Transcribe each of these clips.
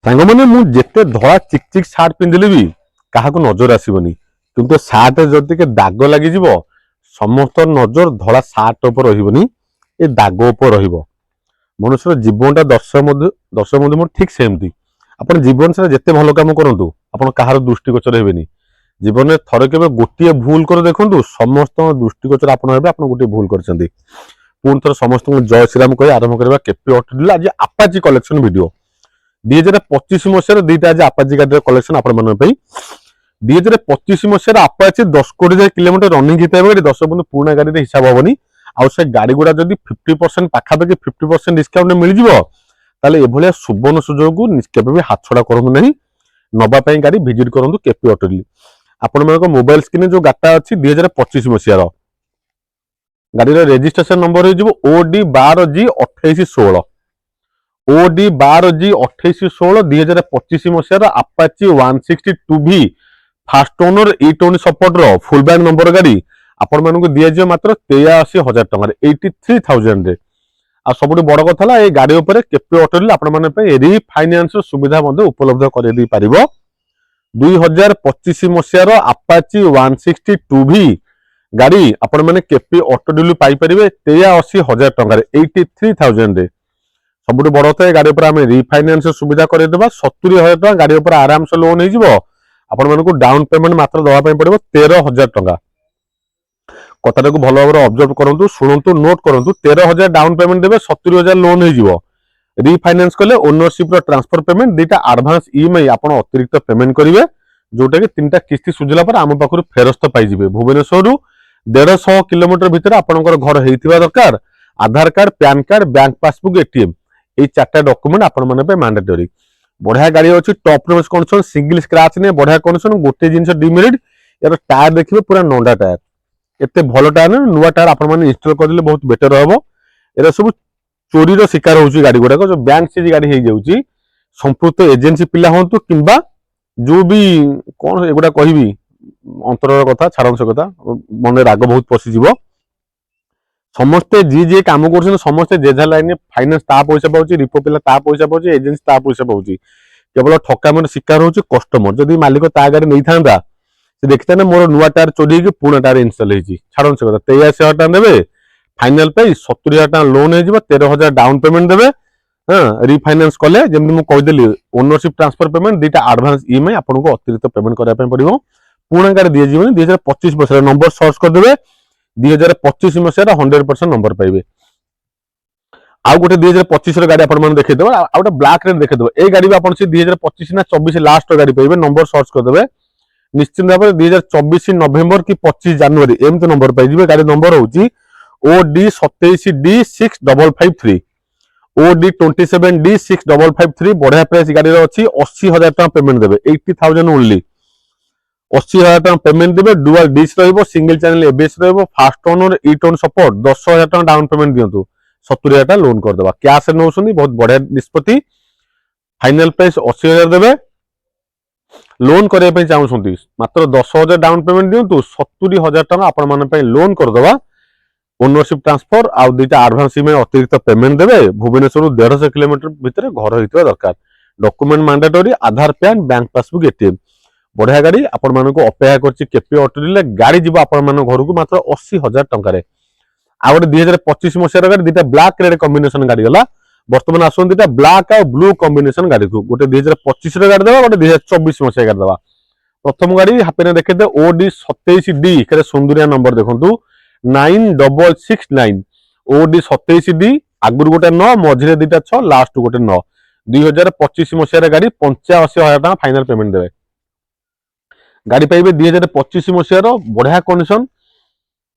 ସାଙ୍ଗମାନେ ମୁଁ ଯେତେ ଧଳା ଚିକ୍ ଚିକ୍ ସାର୍ଟ ପିନ୍ଧିଲେ ବି କାହାକୁ ନଜର ଆସିବନି, କିନ୍ତୁ ସାର୍ଟ ଯଦି ଟିକେ ଦାଗ ଲାଗିଯିବ ସମସ୍ତଙ୍କ ନଜର ଧଳା ସାର୍ଟ ଉପରେ ରହିବନି, ଏ ଦାଗ ଉପରେ ରହିବ। ମନୁଷ୍ୟର ଜୀବନଟା ଦର୍ଶକ ମଧ୍ୟ ଠିକ ସେମିତି। ଆପଣ ଜୀବନ ସାରା ଯେତେ ଭଲ କାମ କରନ୍ତୁ ଆପଣ କାହାର ଦୃଷ୍ଟିଗୋଚର ହେବେନି। ଜୀବନରେ ଥରେ କେବେ ଗୋଟିଏ ଭୁଲ କରି ଦେଖନ୍ତୁ, ସମସ୍ତଙ୍କ ଦୃଷ୍ଟିଗୋଚର ଆପଣ ହେବେ ଆପଣ ଗୋଟିଏ ଭୁଲ କରିଛନ୍ତି। ପୁଣି ଥରେ ସମସ୍ତଙ୍କୁ ଜୟ ଶ୍ରୀରାମ କହି ଆରମ୍ଭ କରିବା କେପି ଅଟୋ ଆଜି ଆପାଚି କଲେକ୍ସନ ଭିଡିଓ। 2025 ମସିହାର ଦୁଇଟା ଆଜି ଆପାଚି ଗାଡିର କଲେକ୍ସନ ଆପଣମାନଙ୍କ ପାଇଁ। 2025 ମସିହାର ଆପାଚି 10 କୋଟି କିଲୋମିଟର ରନିଂ ହେଇଥିବା ଗାଡି, 10 ବন্ধୁ ପୁରୁଣା ଗାଡିରେ ହିସାବ ହବନି। ଆଉ ସେ ଗାଡି ଗୁଡା ଯଦି 50% ପାଖାପାଖି 50% ଡିସକାଉଣ୍ଟ ମିଳିଯିବ, ତାହେଲେ ଏଭଳିଆ ସୁବର୍ଣ୍ଣ ସୁଯୋଗକୁ କେବେ ବି ହାତଛଡା କରନ୍ତୁ ନାହିଁ। ନବା ପାଇଁ ଗାଡି ଭିଜିଟ କରନ୍ତୁ କେପି ଅଟୋ। ଆପଣମାନଙ୍କ ମୋବାଇଲ ସ୍କ୍ରିନରେ ଯୋଉ ଗାଡିଟା ଅଛି 2025 ମସିହାର ଗାଡିର ରେଜିଷ୍ଟ୍ରେସନ ନମ୍ବର ହେଇଯିବ OD12G2816। OD12G2816 2025 ମସିହାର Apache 162V first owner E20 ସପୋର୍ଟର ଫୁଲ ବ୍ୟାଣ୍ଡ ନମ୍ବର ଗାଡି ଆପଣମାନଙ୍କୁ ଦିଆଯିବ ମାତ୍ର 83,000 ଟଙ୍କାରେ, 83,000 ରେ। ଆଉ ସବୁଠୁ ବଡ କଥା ହେଲା এই ଗାଡି ଉପରେ କେପି ଅଟୋ ଆପଣମାନଙ୍କ ପାଇଁ ରିଫାଇନାନ୍ସ ସୁବିଧା ମଧ୍ୟ ଉପଲବ୍ଧ କରାଇ ଦେଇ ପାରିବ। 2025 ମସିହାର ଆପାଚି 162V ଗାଡି ଆପଣମାନେ କେପି ଅଟୋ ଡିଲୁ ପାଇପାରିବେ 83,000 ଟଙ୍କାରେ, 83,000 ରେ। ସବୁଠୁ ବଡ କଥା ଏ ଗାଡି ଉପରେ ଆମେ ରିଫାଇନାନ୍ସ ସୁବିଧା କରାଇଦେବା। 70,000 ଟଙ୍କା ଗାଡି ଉପରେ ଆରାମସେ ଲୋନ ହେଇଯିବ। ଆପଣମାନଙ୍କୁ ଡାଉନ ପେମେଣ୍ଟ ମାତ୍ର ଦେବା ପାଇଁ ପଡିବ 13,000 ଟଙ୍କା। କଥାଟାକୁ ଭଲ ଭାବରେ ଅବଜର୍ଭ କରନ୍ତୁ, ଶୁଣନ୍ତୁ, ନୋଟ କରନ୍ତୁ। 13,000 ଡାଉନ ପେମେଣ୍ଟ ଦେବେ, 70,000 ଲୋନ ହେଇଯିବ। ରିଫାଇନାନ୍ସ କଲେ ଓନରସିପ ଟ୍ରାନ୍ସଫର ପେମେଣ୍ଟ, ଦୁଇଟା ଆଡଭାନ୍ସ ଇଏମଆଇ ଆପଣ ଅତିରିକ୍ତ ପେମେଣ୍ଟ କରିବେ, ଯୋଉଟା କି 3ଟା କିସ୍ତି ସୁଝିଲା ପରେ ଆମ ପାଖରୁ ଫେରସ୍ତ ପାଇଯିବେ। ଭୁବନେଶ୍ୱରରୁ 150 କିଲୋମିଟର ଭିତରେ ଆପଣଙ୍କର ଘର ହେଇଥିବା ଦରକାର। Aadhaar card, PAN card, bank passbook, ATM, এই 4ଟା ଡକୁମେଣ୍ଟ ଆପଣମାନଙ୍କ ପାଇଁ ମ୍ୟାଣ୍ଡେଟୋରୀ। ବଢିଆ ଗାଡି ଅଛି, top notch condition, single scratch ନେଇ ବଢିଆ କଣ୍ଡିସନ। ଗୋଟେ ଜିନିଷ ଡିମେରିଟ୍, ଏର ଟାୟାର ଦେଖିବେ ପୁରା ନଣ୍ଡା ଟାୟାର, ଏତେ ଭଲ ଟାୟାର ନୁହେଁ। ନୂଆ ଟାୟାର ଆପଣମାନେ ଇନଷ୍ଟଲ କରିଦେଲେ ବହୁତ ବେଟର ହବ। ଏରା ସବୁ ଚୋରିର ଶିକାର ହଉଛି ଗାଡି ଗୁଡାକ, ଯୋଉ ବ୍ୟାଙ୍କ ସିଜ ଗାଡି ହେଇଯାଉଛି। ସମ୍ପୃକ୍ତ ଏଜେନ୍ସି ପିଲା ହୁଅନ୍ତୁ କିମ୍ବା ଯୋଉ ବି କଣ ଏଗୁଡା କହିବି ଅନ୍ତରର କଥା, ଛାଡନ୍ତୁ ସେ କଥା, ମନରେ ରାଗ ବହୁତ ପଶିଯିବ। ସମସ୍ତେ ଯିଏ କାମ କରୁଛନ୍ତି ସମସ୍ତେ ଯେଝା ଲାଇନରେ ଫାଇନାନ୍ସ ତା ପଇସା ପାଉଛି, ରିପୋ ପିଲା ତା ପଇସା ପାଉଛି, ଏଜେନ୍ସି ତା ପଇସା ପାଉଛି। କେବଳ ଠକାମିର ଶିକାର ହଉଛି କଷ୍ଟମର। ଯଦି ମାଲିକ ତା ଗାଡି ନେଇଥାନ୍ତା, ସେ ଦେଖିଥାନ୍ତେ ମୋର ନୂଆ ଟାୟାର ଚୋରି ହେଇକି ପୁରୁଣା ଟାୟାର ଇନଷ୍ଟଲ ହେଇଛି। ଛାଡନ୍ତୁ ସେ କଥା, 83,000 ଟଙ୍କା ଦେବେ ଫାଇନାଲ ପାଇଁ, 70,000 ଟଙ୍କା ଲୋନ ହେଇଯିବ, 13,000 ଡାଉନ ପେମେଣ୍ଟ ଦେବେ। ରିଫାଇନାନ୍ସ କଲେ ଯେମିତି ମୁଁ କହିଦେଲି ଓନରସିପ ଟ୍ରାନ୍ସଫର ପେମେଣ୍ଟ, ଦୁଇଟା ଆଡଭାନ୍ସ ଇଏମଆଇ ଆପଣଙ୍କୁ ଅତିରିକ୍ତ ପେମେଣ୍ଟ କରିବା ପାଇଁ ପଡିବ। ପୁରୁଣା ଗାଡି ଦିଆଯିବନି। 2025 ମସିହାର ନମ୍ବର ସର୍ଚ୍ଚ କରିଦେବେ, 2025 ମସିହାର 100% ନମ୍ବର ପାଇବେ। ଆଉ ଗୋଟେ 2025 ଗାଡି ଆପଣମାନେ ଦେଖେଇଦେବ, ଆଉ ଗୋଟେ ବ୍ଲାକ ରେ ଦେଖେଇଦେବ। এই ଗାଡି ବି ଆପଣ ସେ 2025 ନା 24 ଲାଷ୍ଟ ଗାଡି ପାଇବେ। ନମ୍ବର ସର୍ଚ୍ଚ କରିଦେବେ, ନିଶ୍ଚିତ ଭାବରେ 2024 ନଭେମ୍ବର କି 25 ଜାନୁଆରୀ ଏମିତି ନମ୍ବର ପାଇଯିବେ। ଗାଡି ନମ୍ବର ହଉଛି OD27D6553, OD27D6553। ବଢିଆ ପ୍ରାଇସ୍ ଗାଡିର ଅଛି। 80,000 ଟଙ୍କା ପେମେଣ୍ଟ ଦେବେ, 80,000 ଓନ୍ଲି। 80,000 ଟଙ୍କା ପେମେଣ୍ଟ ଦେବେ। ଡୁଆଲ ଡିସ୍ ରହିବ, ସିଙ୍ଗଲ ଚ୍ୟାନେଲ ଏବିଏସ୍ ରହିବ, ଫାଷ୍ଟ ଓନର E20 ସପୋର୍ଟ। 10,000 ଟଙ୍କା ଡାଉନ ପେମେଣ୍ଟ ଦିଅନ୍ତୁ, 70,000 ଟଙ୍କା ଲୋନ କରିଦେବା। କ୍ୟାଶ ନେଉଛନ୍ତି, ବହୁତ ବଢିଆ ନିଷ୍ପତ୍ତି। ଫାଇନାଲ ପ୍ରାଇସ୍ 80,000 ଦେବେ। ଲୋନ କରିବା ପାଇଁ ଚାହୁଁଛନ୍ତି ମାତ୍ର 10,000 ଡାଉନ ପେମେଣ୍ଟ ଦିଅନ୍ତୁ, 70,000 ଟଙ୍କା ଆପଣମାନଙ୍କ ପାଇଁ ଲୋନ କରିଦେବା। ଓନରସିପ ଟ୍ରାନ୍ସଫର ଆଉ ଦୁଇଟା ଆଡଭାନ୍ସ ଇଏମଆଇ ଅତିରିକ୍ତ ପେମେଣ୍ଟ ଦେବେ। ଭୁବନେଶ୍ୱରରୁ 150 କିଲୋମିଟର ଭିତରେ ଘର ହେଇଥିବା ଦରକାର। ଡକୁମେଣ୍ଟ ମ୍ୟାଣ୍ଡେଟୋରୀ, ଆଧାର, ପ୍ୟାନ, ବ୍ୟାଙ୍କ ପାସବୁକ୍, ଏଟିଏମ। ବଢିଆ ଗାଡି ଆପଣମାନଙ୍କୁ ଅପେକ୍ଷା କରିଛି କେପି ଅଟୋ ଡିଲରେ। ଗାଡି ଯିବ ଆପଣମାନଙ୍କ ଘରକୁ ମାତ୍ର 80,000 ଟଙ୍କାରେ। ଆଉ ଗୋଟେ 2025 ମସିହାର ଗାଡି, ଦୁଇଟା ବ୍ଲାକ ରେଡ୍ କମ୍ବିନେସନ ଗାଡି ଗଲା। ବର୍ତ୍ତମାନ ଆସନ୍ତୁ ଦୁଇଟା ବ୍ଲାକ ଆଉ ବ୍ଲୁ କମ୍ବିନେସନ ଗାଡିକୁ। ଗୋଟେ 2025 ଗାଡି ଦେବା, ଗୋଟେ 2024 ମସିହା ଗାଡି ଦେବା। ପ୍ରଥମ ଗାଡି ହାପିନେ ଦେଖେଇଦେ OD27D, କେତେ ସୁନ୍ଦରିଆ ନମ୍ବର ଦେଖନ୍ତୁ, 9669। OD27D, ଆଗରୁ ଗୋଟେ 9, ମଝିରେ ଦୁଇଟା 6, ଲାଷ୍ଟ ଗୋଟେ 9। 2025 ମସିହାର ଗାଡି, 85,000 ଟଙ୍କା ଫାଇନାଲ ପେମେଣ୍ଟ ଦେବେ। ଗାଡି ପାଇବେ 2025 ମସିହାର ବଢିଆ କଣ୍ଡିସନ,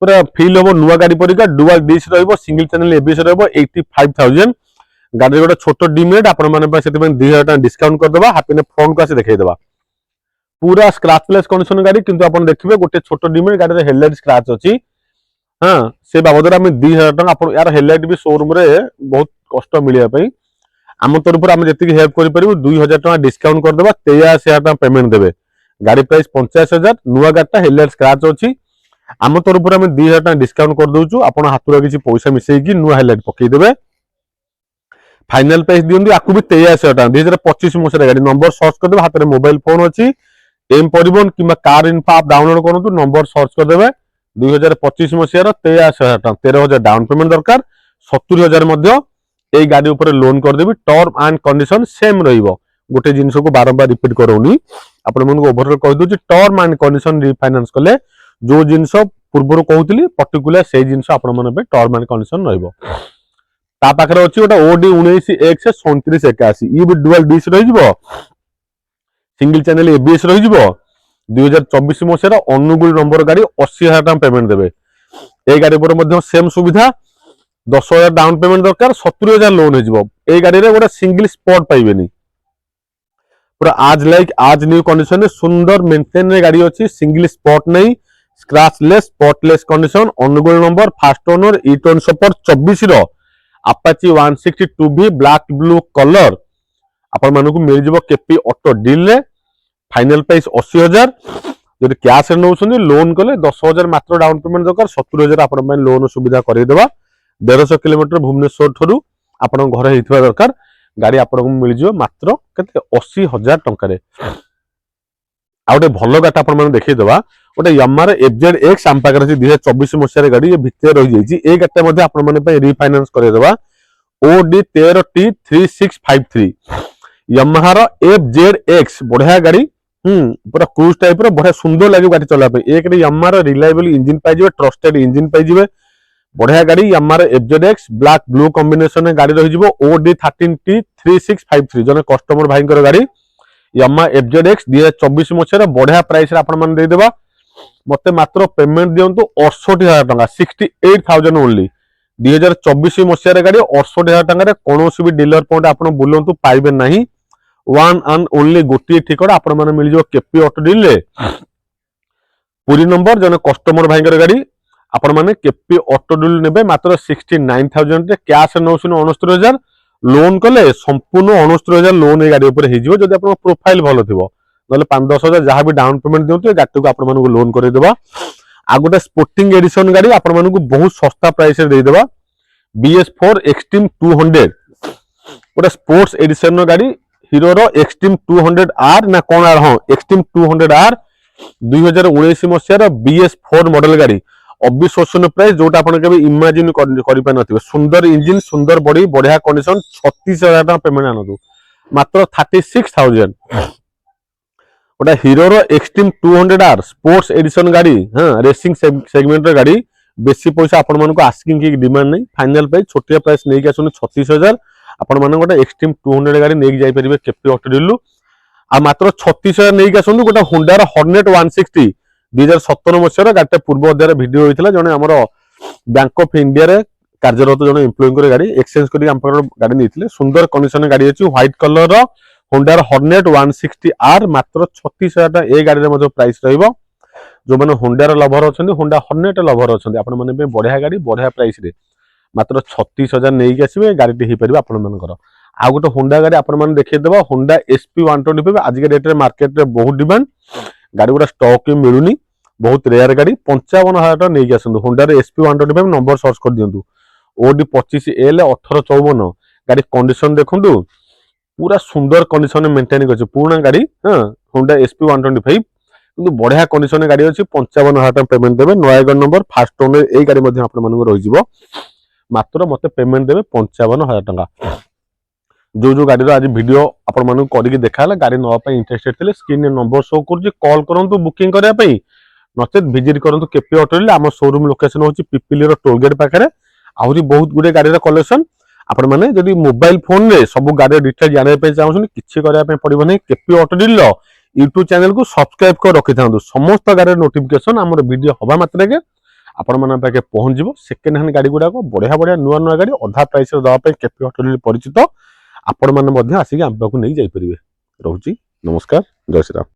ପୁରା ଫିଲ୍ ହବ ନୂଆ ଗାଡି ପରିକା। ଡୁଆଲ ଡିସ୍ ରହିବ, ସିଙ୍ଗଲ ଚ୍ୟାନେଲ ଏବିଏସ୍ ରହିବ, 85,000। ଗାଡିରେ ଗୋଟେ ଛୋଟ ଡିମେରିଟ୍ ଆପଣମାନଙ୍କ ପାଇଁ, ସେଥିପାଇଁ 2,000 ଟଙ୍କା ଡିସକାଉଣ୍ଟ କରିଦେବା। ହାପିନେ ଫ୍ରଣ୍ଟକୁ ଆସି ଦେଖେଇଦେବା। ପୁରା ସ୍କ୍ରାଚଲେସ୍ କଣ୍ଡିସନ ଗାଡି, କିନ୍ତୁ ଆପଣ ଦେଖିବେ ଗୋଟେ ଛୋଟ ଡିମେରିଟ୍, ଗାଡିରେ ହେଡଲାଇଟ ସ୍କ୍ରାଚ ଅଛି। ସେ ବାବଦରେ ଆମେ 2,000 ଟଙ୍କା, ଆପଣ ୟାର ହେଡଲାଇଟ ବି ଶୋରୁମରେ ବହୁତ କଷ୍ଟ ମିଳିବା ପାଇଁ। ଆମ ତରଫରୁ ଆମେ ଯେତିକି ହେଲ୍ପ କରିପାରିବୁ 2,000 ଟଙ୍କା ଡିସକାଉଣ୍ଟ କରିଦେବା, 83,000 ଟଙ୍କା ପେମେଣ୍ଟ ଦେବେ। ଗାଡି ପ୍ରାଇସ୍ 85,000, ନୂଆ ଗାଡିଟା, ହେଡଲାଇଟ ସ୍କ୍ରାଚ ଅଛି। ଆମ ତରଫରୁ ଆମେ 2,000 ଟଙ୍କା ଡିସକାଉଣ୍ଟ କରିଦଉଛୁ। ଆପଣ ହାତରୁ କିଛି ପଇସା ମିଶେଇକି ନୂଆ ହେଡଲାଇଟ ପକେଇଦେବେ। फाइनाल प्राइस दियंतु आकु भी 83,000 टका 2025 मसिया गाड़ी नंबर सर्च कर देबे हाथ में मोबाइल फोन अछि एम परिबहन किंबा कार इन्फो आप डाउनलोड करंतु नंबर सर्च कर देबे 2025 मसिया 83,000 टका 13,000 डाउन पेमेंट दरकार 70,000 मध्ये एई गाड़ी ऊपर लोन कर देबी टर्म एंड कंडीशन सेम रहिबो गोटे जिंस को बारंबार रिपीट करोनी आपण मन को ओवरऑल कह दउ टर्म एंड कंडीशन रिफाइनांस कले जो जिंस पूर्व कहूली पर्टिकुलर से जिंस आपण मन पे टर्म एंड कंडीशन रहिबो ता पाखरे अछि ओटा ओडी 19X 3781 ई भी डुअल डिश रहिबो सिंगल चैनल एबीएस रहिबो 2024 मसिया अनुगुल नंबर गाड़ी 80,000 टका पेमेंट देबे ए गाड़ी पर मध्ये सेम सुविधा 10,000 डाउन पेमेंट दरकार 70,000 लोन हो ए गाड़ी रे गोटे सिंगल स्पॉट पाइबेनी पूरा आज लाइक आज न्यू कंडीशन में सुंदर मेंटेन रे गाड़ी अछि सिंगल स्पॉट नहीं scratchless spotless condition Angul number first owner ई-टर्न सपोर्ट 24 रो Apache 162B black blue colour आपण मानकु मिल जिवो केपी ऑटो डील रे फाइनल प्राइस 80,000 जदि कैश रे नउछनी लोन कले 10,000 मात्र डाउन पेमेंट दरकार 70,000 आपण मन लोन सुविधा करै देबा 150 किलोमीटर भुवनेश्वर ठरू आपण घर हेइथबा दरकार गाड़ी आपको मिल जिवो मात्र केते 80,000 टंका रे आ गोटे भलो गाटा आपण मन देखै देबा गोटे यामार FZX आम पाकर 2024 मसिया गाड़ी ये भितर रही जाइछि ए गाटा मध्ये आपण मन पे रिफाइनांस करे देबा OD13T3653 यामाहार FZX बढ़िया गाड़ी पूरा क्रूज टाइप रो बढ़िया सुंदर लागे गाड़ी चला पे एक रे यामार रिलायबल इंजन पाइ जिवे ट्रस्टेड इंजन पाइ जिवे बढ़िया गाड़ी यामार FZX ब्लैक ब्लू कॉम्बिनेशन में गाड़ी रही जिवो OD13T3653 जने कस्टमर भाई गाड़ी यामा FZX 2024 मसिया बढ़िया प्राइस रे आपण मन दे देबा मते मात्र पेमेंट दियंतु 68,000 टका 68,000 ओनली 2024 मसिया गाड़ी 68,000 टका रे कोनोसी भी डीलर पॉइंट आपण बुलंतु पाइबे नाही वन एंड ओनली गोटी ठिकड़ा आपण मन मिल जो केपी ऑटो डील रे पूरी नंबर जने कस्टमर भाई गाड़ी आपण माने केपी ऑटो डील नेबे मात्र 69,000 रे कैश नौसिन 69,000 लोन कले संपूर्ण 69,000 लोन ए गाड़ी ऊपर हे जिवो जदि आपण प्रोफाइल भलो थिबो नले 5-10,000 जहां भी डाउन पेमेंट दियंतु गाड़ी को आपण मानको लोन करे देबा आ गोटे स्पोर्टिंग एडिशन गाड़ी आपण मानको बहुत सस्ता प्राइस रे दे देबा BS4 एक्सट्रीम 200 गोटे स्पोर्ट्स एडिशन गाड़ी हीरो रो एक्सट्रीम 200R ना कोन आर हां एक्सट्रीम 200R 2019 मसिया BS4 मॉडल गाड़ी अविश्वसनीय प्राइस जोटा आपण के इमेजिन करि पा नथिबे सुंदर इंजन सुंदर बॉडी बढ़िया कंडीशन 36,000 टका पेमेंट आनदु मात्र 36,000 ओटा हीरो रो एक्सट्रीम 200R स्पोर्ट्स एडिशन गाड़ी हां रेसिंग सेगमेंट रे गाड़ी बेसी पैसा आपण मानको आस्किंग की डिमांड नहीं फाइनल प्राइस छोटिया प्राइस नै के आसुनी 36,000 आपण माने गोटे एक्सट्रीम 200 गाड़ी नै जाई परिबे केपी ऑटो डीलू आ मात्र 36,000 नै के आसुनी गोटे होंडा रो हॉर्नेट 160 2017 मसिया गाड़ी पूर्व अध्याय वीडियो होइतला जने हमर बैंक ऑफ इंडिया रे कार्यरत जने एम्प्लॉय को गाड़ी एक्सचेंज करी हम गाड़ी नैथिले सुंदर कंडीशन गाड़ी अछि व्हाइट कलर रो होंडा हॉर्नेट 160R मात्र 36,000 टका ए गाड़ी रे मधो प्राइस रहइबो जो माने होंडा रो लवर अछंदी होंडा हॉर्नेट लवर अछंदी आपण माने पे बढ़िया गाड़ी बढ़िया प्राइस रे मात्र 36,000 नै के आसीबे गाड़ी हि परिबा आपण मानकर आ गोटे होंडा गाड़ी आपण माने देखै देबा होंडा SP 125 आज के डेट रे मार्केट रे बहुत डिमांड गाड़ी गुड़ा स्टॉक मिलूनी बहुत रेयर गाड़ी 55,000 टका नै के आसंदु होंडा रे SP 125 नंबर सर्च कर दियंतु OD25L 1854 गाड़ी कंडीशन देखंतु पूरा सुंदर कंडीशन में मेंटेन करछ पूर्ण गाड़ी हां होंडा SP 125 किंतु बढ़िया कंडीशन गाड़ी अछि 55,000 टका पेमेंट देबे नयागढ़ नंबर फास्ट ओनर ए गाड़ी मध्ये आपण मानको रहि जिवो मात्र मते पेमेंट देबे 55,000 टका जो जो गाड़ी आज वीडियो आपण मानको करिक देखाला गाड़ी नवा पई इंटरेस्टेड थिले स्क्रीन रे नंबर शो करछि कॉल करंतु बुकिंग करिया पई नचेत विजिट करंतु केपी ऑटो ले हम शोरूम लोकेशन होछि पिपिली रो टोल गेट पाखरे आहुरी बहुत गुडे गाड़ी रा कलेक्शन आपण माने जदि मोबाइल फोन रे सब गाड़ी डिटेल जाने पे चाहउछन किछि करिया पे पड़िबो नै केपी ऑटो डील लो YouTube चैनल को सब्सक्राइब कर रखि थांदु समस्त गाड़ी नोटिफिकेशन हमर वीडियो हबा मात्रे के आपण माने पाके पहुंच जिवो सेकेंड हैंड गाड़ी गुडा को बढ़िया बढ़िया नुवा नुवा गाड़ी अधा प्राइस रे दवा पे केपी ऑटो डील परिचित आपण माने मध्ये आसी के हम पाको नै जाई परिबे रहउची नमस्कार जय श्री राम।